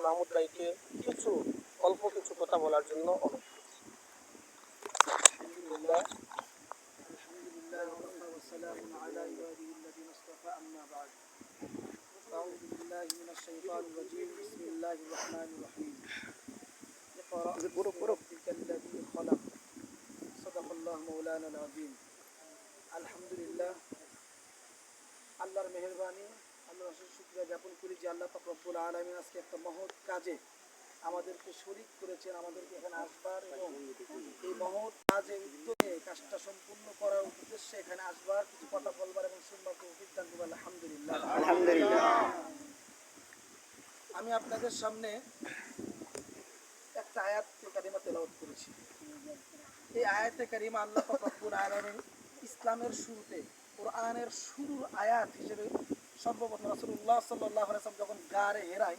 মাহমুদ ভাইকে অল্প কিছু কথা বলার জন্য অনুরোধ করছি। আলহামদুলিল্লাহ والسلام على عباده الذين اصطفى أما بعد أعوذ بالله من الشيطان الرجيم بسم الله الرحمن الرحيم اقرأ باسم ربك الذي خلق صدق الله مولانا العظيم আলহামদুলিল্লাহ আল্লাহর মেহেরবানি আল্লাহর অশেষ শুকরিয়া জ্ঞাপন করি যে আল্লাহ পাক রব্বুল আলামিন আজকে একটা মহৎ কাজে আমাদেরকে শরীক করেছেন, আমাদেরকে এখানে আসবার এবং এই মহৎ কাজে উদ্যোগে কাজটা সম্পূর্ণ করার উদ্দেশ্যে এখানে আসবার, কিছু কথা বলবার এবং শুনবার তৌফিক দান করবেন। আলহামদুলিল্লাহ। আমি আপনাদের সামনে একটা আয়াতে কারিমা তেলাওয়াত করেছি। এই আয়াতে কারিমা আল্লাহ পাক রব্বুল আলামিন ইসলামের শুরুতে কোরআনের শুরুর আয়াত হিসেবে সর্বপ্রথম রাসূলুল্লাহ সাল্লাল্লাহু আলাইহি ওয়াসাল্লাম যখন গারে হেরায়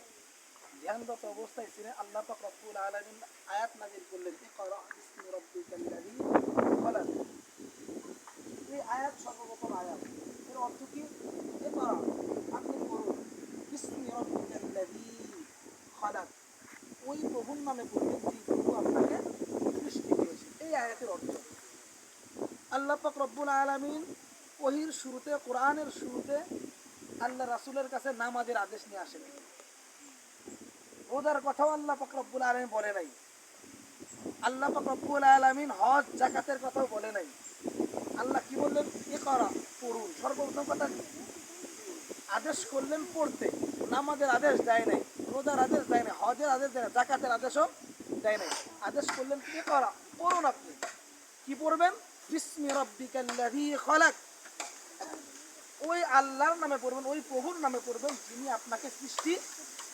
ধ্যানরত অবস্থায় ছিলেন, আল্লাহ পাক রব্বুল আলামিন আয়াত নাযিল করলেন, ইকরা বিসমি রাব্বিকাল্লাযী খলাক। এই আয়াত সর্বপ্রথম আয়াত। এর অর্থ কি? ইকরা, আপনি পড়ুন, বিসমি রাব্বিকাল্লাযী খলাক, ওই প্রভুর নামে পড়বেন যিনি প্রভু আপনাকে সৃষ্টি করেছেন। এই আয়াতের অর্থ। আল্লাহ পাক রব্বুল আলামিন ওহীর শুরুতে, কোরআনের শুরুতে আল্লাহ রাসূলের কাছে নামাজের আদেশ নিয়ে আসেন। রোজার কথাও আল্লাহ পাক রব্বুল আলামিন বলে নাই। আল্লাহ পাক রব্বুল আলামিন হজ যাকাতের কথাও বলে নাই। আল্লাহ কি বললেন? ইকরা, পড়ুন। সর্বপ্রথম কথা আদেশ করলেন পড়তে, নামাজের আদেশ দেয় নাই, রোজার আদেশ দেয় নাই, হজের আদেশ দেয় নাই, যাকাতের আদেশও দেয় নাই। আদেশ করলেন ইকরা, পড়ুন। আপনি কি পড়বেন? বিসমি রাব্বিকাল্লাযী খলাক, ওই আল্লাহর নামে পড়বেন, ওই প্রভুর নামে পড়বেন যিনি আপনাকে সৃষ্টি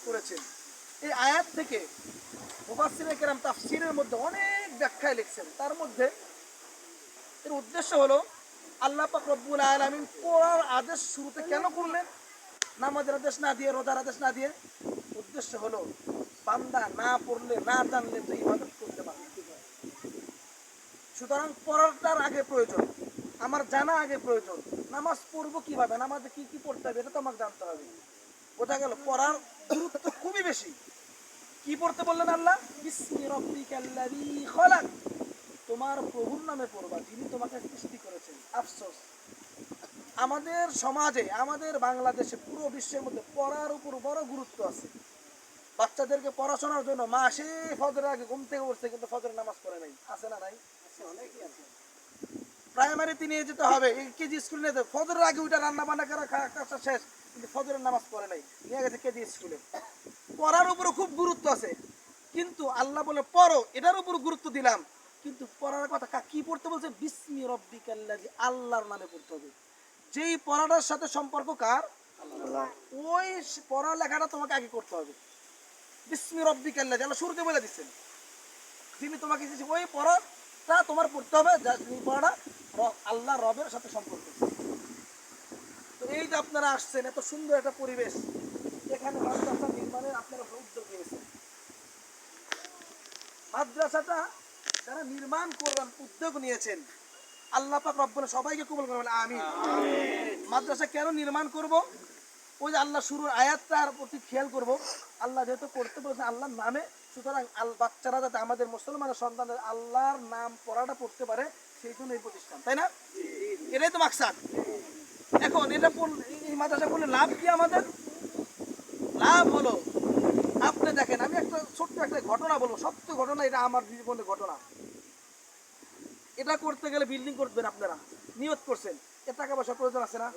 করেছেন। এই আয়াত থেকে মুফাসসিরে কেরাম তাফসীরের মধ্যে অনেক ব্যাখ্যায় লিখছেন। তার মধ্যে এর উদ্দেশ্য হলো আল্লাহ পাক রব্বুল আলামিন পড়ার আদেশ শুরুতে কেন করলেন, নামাজের আদেশ না দিয়ে, রোজার আদেশ না দিয়ে? উদ্দেশ্য হলো বান্দা না পড়লে, না জানলে তো ইবাদত করতে পারবে না। সুতরাং পড়াটার আগে প্রয়োজন, আমার জানা আগে প্রয়োজন। নামাজ পড়বো কিভাবে, নামাজে কি কি পড়তে হবে এটা তো আমাকে জানতে হবে। বোঝা গেল পড়ার গুরুত্ব খুবই বেশি। কি পড়তে বললেন আল্লাহ? বিসমি রাব্বিকাল্লাযী খলাক, তোমার প্রভুর নামে পড়বা যিনি তোমাকে সৃষ্টি করেছেন। আফসোস, আমাদের সমাজে, আমাদের বাংলাদেশে, পুরো বিশ্বের মধ্যে পড়ার উপর বড় গুরুত্ব আছে। বাচ্চাদেরকে পড়াশোনার জন্য মাসে ফজরের আগে ঘুম থেকে উঠছে কিন্তু ফজরের নামাজ পড়ে নাই। আছে না নাই? অনেকই আছে। প্রাইমারিতে নিয়ে যেতে হবে, কেজি স্কুলে নিয়ে যেতে, ফজরের আগে ওইটা রান্না বান্না করা কাজটা শেষ, কিন্তু ফজরের নামাজ পড়ে নাই, নিয়ে গেছে কেজি স্কুলে। পড়ার উপরে খুব গুরুত্ব আছে, কিন্তু আল্লাহ বলে পড়ো, এটার উপর গুরুত্ব দিলাম। কিন্তু পড়ার কথা কি পড়তে বলছে? বিসমি রাব্বিকাল্লাযী, আল্লাহর নামে পড়তে হবে। যেই পড়াটার সাথে সম্পর্ক কার? আল্লাহ। ওই পড়ালেখাটা তোমাকে আগে করতে হবে। বিসমি রাব্বিকাল্লাযী, আল্লাহ শুরুতে বলে দিচ্ছেন যিনি তোমাকে ওই পড়াটা তোমার পড়তে হবে, যিনি পড়াটা আল্লাহ রবের সাথে সম্পর্ক। তো এই যে আপনারা আসছেন, এত সুন্দর একটা পরিবেশ, এখানে মাদ্রাসা নির্মাণের আপনারা উদ্যোগ নিয়েছেন। মাদ্রাসাটা যারা নির্মাণ করবেন, উদ্যোগ নিয়েছেন, আল্লাহ পাক রব্বুল সবাইকে কবুল করবেন, আমিন। মাদ্রাসা কেন নির্মাণ করব? ওই যে আল্লাহ শুরুর আয়াতটার প্রতি খেয়াল করব। আল্লাহ যেহেতু পড়তে বলেছেন আল্লাহর নামে, সুতরাং বাচ্চারা যাতে, আমাদের মুসলমানের সন্তানদের আল্লাহর নাম পড়াটা পড়তে পারে, সেই জন্য এই প্রতিষ্ঠান, তাই না? এটাই তো মাকসাদ। এখন এটা এই মাদ্রাসা পড়লে লাভ কি আমাদের? লাভ হলো, আপনি দেখেন, আমি একটা ছোট্ট একটা ঘটনা বলবো, সত্য ঘটনা, এটা আমার জীবনের ঘটনা। এটা করতে গেলে বিল্ডিং করবেন, আপনারা নিয়ত করছেন, এর টাকা পয়সা প্রয়োজন আছে না?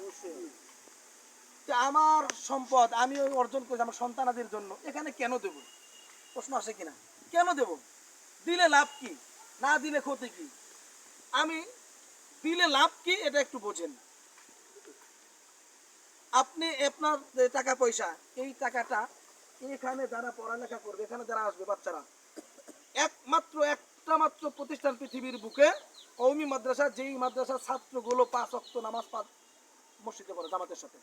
আমার সম্পদ আমি অর্জন করেছি আমার সন্তানাদের জন্য, এখানে কেন দেব? প্রশ্ন আসে কিনা? কেন দেব? দিলে লাভ কি, না দিলে ক্ষতি কি? আমি দিলে লাভ কি এটা একটু বোঝেন। আপনি আপনার টাকা পয়সা, এই টাকাটা এখানে যারা পড়ালেখা করবে, এখানে যারা আসবে বাচ্চারা, একটা মাত্র প্রতিষ্ঠান পৃথিবীর বুকে, কওমি মাদ্রাসা, যেই মাদ্রাসার ছাত্রগুলো 5 ওয়াক্ত নামাজ মসজিদে পড়ে জামাতের সাথে।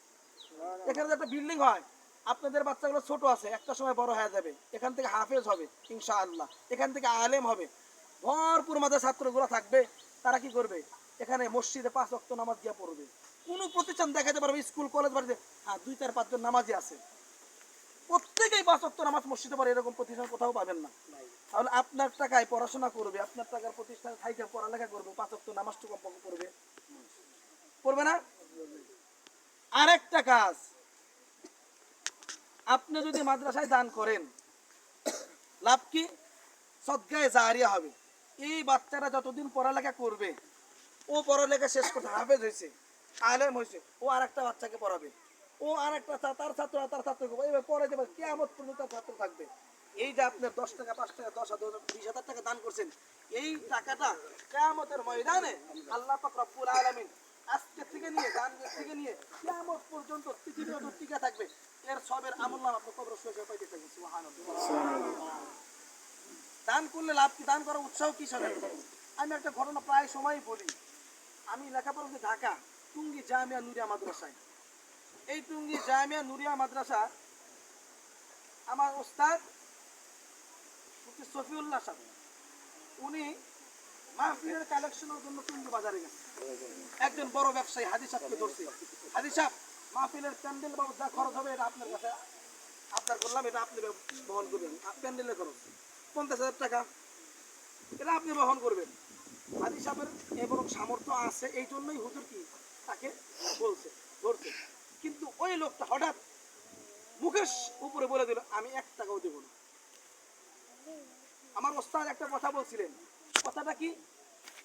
এখানে একটা বিল্ডিং হয়, আপনাদের বাচ্চাগুলো ছোট আছে, একটা সময় বড় হয়ে যাবে, এখান থেকে হাফেজ হবে ইনশাআল্লাহ, এখান থেকে আলেম হবে, ভরপুর মাদ্রাসার ছাত্রগুলো থাকবে। তারা কি করবে? এখানে মসজিদে 5 ওয়াক্ত নামাজ গিয়ে পড়বে। কোনো প্রতিষ্ঠান দেখাতে পারবে স্কুল কলেজ বাড়িতে, হ্যাঁ 2, 4, 5 জন নামাজি আছে, প্রত্যেকেই 5 ওয়াক্ত নামাজ মসজিদে পড়ে, এরকম প্রতিষ্ঠান কোথাও পাবেন না। তাহলে আপনার টাকায় পড়াশোনা করবে, আপনার টাকার প্রতিষ্ঠানে থাইকে পড়ালেখা করবে, 5 ওয়াক্ত নামাজটুকু কমপক্ষে পড়বে, পড়বে না? আরেকটা কাজ, আপনি যদি মাদ্রাসায় দান করেন, লাভ কি? সদকায়ে জারিয়া হবে। এই বাচ্চারা যতদিন পড়ালেখা করবে, ও পড়ালেখা শেষ করতে হাফেজ হয়েছে, আলেম হয়েছে, ও আরেকটা বাচ্চাকে পড়াবে, ও আরেকটা তার ছাত্র তার ছাত্রকে এইভাবে পড়াইতে পারে, কিয়ামত পর্যন্ত তার ছাত্র থাকবে। এই যে আপনার 10 টাকা 5 টাকা 10,000 20,000 টাকা দান করছেন, এই টাকাটা কিয়ামতের ময়দানে আল্লাহ পাক রব্বুল আলামিন আজকে থেকে নিয়ে দান থেকে নিয়ে কিয়ামত পর্যন্ত পৃথিবীর উপর টিকে থাকবে। এর সবের আমলনামা আপনি কবর শুয়ে পাইতে থাকবেন। সুবহানাল্লাহ। দান করলে লাভ কি? দান করার উৎসাহ কি শোনেন? আমি একটা ঘটনা প্রায় সময় বলি। আমি লেখাপড়া করছি ঢাকা টুঙ্গি জামিয়া নুরিয়া মাদ্রাসায়। এই টুঙ্গি জামিয়া নুরিয়া মাদ্রাসা আমার ওস্তাদ মুফতি শফিউল্লাহ সাহেব, উনি মাহফিলের কালেকশনের জন্য টুঙ্গি বাজারে গেছে। একজন বড় ব্যবসায়ী হাজি সাহেবকে ধরছে, হাজি সাহেব মাহফিলের প্যান্ডেল বাবদ যা খরচ হবে এটা আপনার কাছে আপনার করলাম, এটা আপনি বহন করবেন। প্যান্ডেলের খরচ 50,000 টাকা, এটা আপনি বহন করবেন। হাজি সাহেবের এবং সামর্থ্য আছে, এই জন্যই হুজুর কি তাকে বলছে, ধরছে। কিন্তু ওই লোকটা হঠাৎ মুখের উপরে বলে দিল, আমি 1 টাকাও দেব না। আমার ওস্তাদ একটা কথা বলছিলেন, কথাটা কি?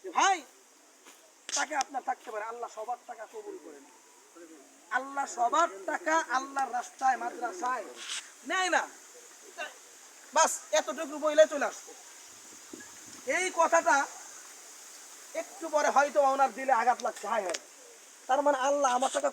যে ভাই, টাকা আপনার থাকতে পারে, আল্লাহ সবার টাকা কবুল করেন। আল্লাহ সবার টাকা আল্লাহর রাস্তায় মাদ্রাসায় নেয় না। বাস এতটুকু বইলে চলে আসছে। এই কথাটা একটু পরে হয়তো ওনার দিলে আঘাত লাগছে, হায় হায়, তার মানে আল্লাহ আমার টাকা